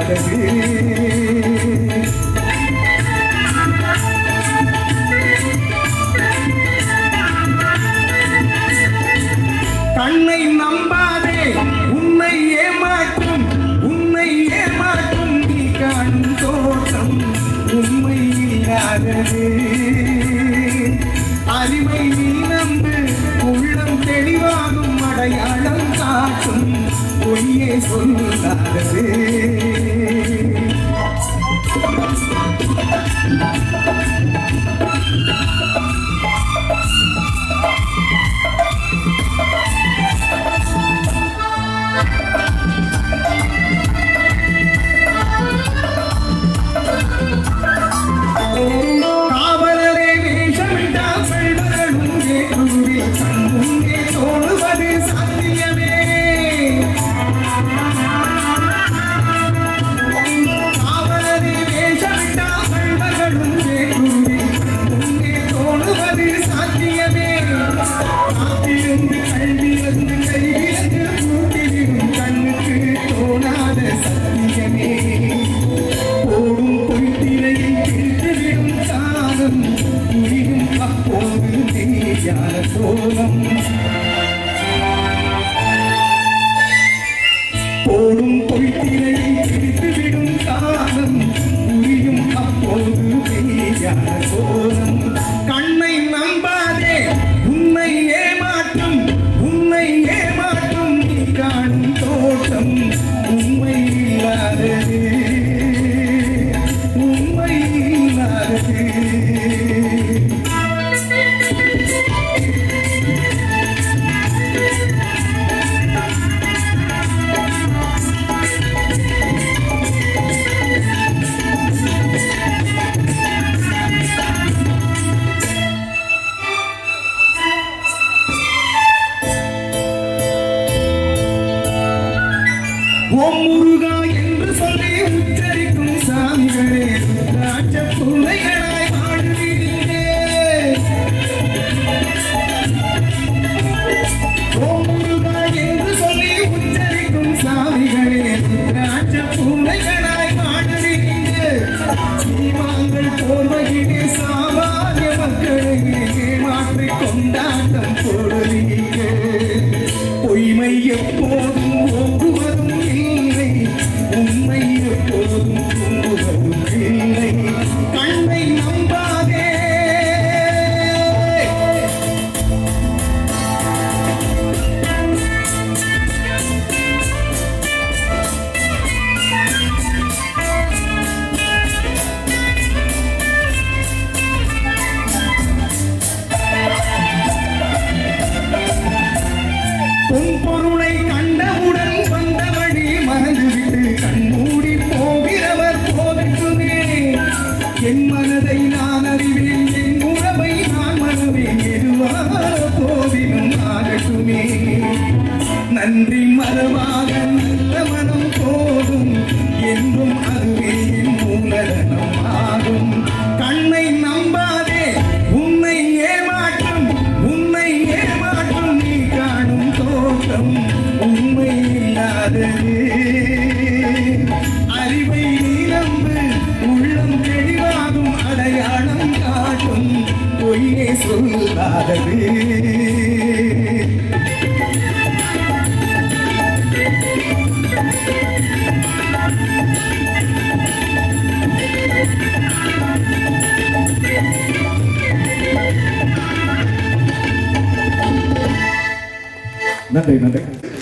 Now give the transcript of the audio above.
சொல்லாதது. கண்ணை நம்பாதே உன்னை ஏமாற்றும் நீ காணும் தோற்றம் உண்மை இல்லாதது. அறிவை நீ நம்பு உள்ளம் தெளிவாகும் அடையாளம் காட்டும் பொய்யே சொல்லாதது. காவலரே வேஷமிட்டால் செல்வர்களும் கேட்குவில் கண்முன்னே தோணுவது சாத்தியமே. காவலரே வேஷமிட்டால் செல்வர்களும் கேட்குவில் கண்முன்னே தோணுவது சாத்தியமே. காத்திருந்து கல்வியிருந்து கைவிலங்கு கூட்டிவிடும் கண்ணுக்கு தோணாத சத்தியமே. போடும் பொய்த்திரையை பிடித்துவிடும் காலம் புரியும் அப்போது மெய்யான சோகம். போடும் பொய்த்திரையை பிடித்துவிடும் காலம் புரியும் அப்போது மெய்யான சோகம். கண்ணை நம்பாதே உன்னை ஏமாற்றும் நீ காணும் தோட்டம் உண்மை இல்லாதது. ஓம் முருகா என்று சொல்லி உச்சரிக்கும் சாமிகளே ராஜ பிள்ளைகளாய் பாடுவீர்களே. ஓம் முருகா என்று சொல்லி உச்சரிக்கும் சாமிகளே ராஜ பிள்ளைகளாய் பாடுவீர்களே. சீமாங்கள் போர்வையிலே சாமானிய மக்களை ஏமாற்றி கொண்டாட்டம் போடுவீங்க. பொய்மை எப்போதும் ஓங்குவதும் இல்லை, உண்மை எப்போதும் தூங்குவதும் இல்லை. கண்ணை நம்பாதே பொன் பொருளை கண்டவுடன் வந்தவழி மறந்துவிட்டு கண்மூடி போகிறவர் போகட்டுமே. என் மனதை நான் அறிவேன், என் உறவை நான் மறவேன், எதுவாக போதிலும் ஆகட்டுமே. நன்றி மறவாக நல்ல மனம் போதும் என்றும் அதுவே என் மூலதனம் ஆகும். கண்ணை நம்பாதே உன்னை ஏமாற்றும் நீ காணும் தோட்டம் உண்மை இல்லாதது. அறிவை நீ நம்பு உள்ளம் தெளிவாகும் அடையாளம் காட்டும் பொய்யே சொல்லாதது. நன்றி.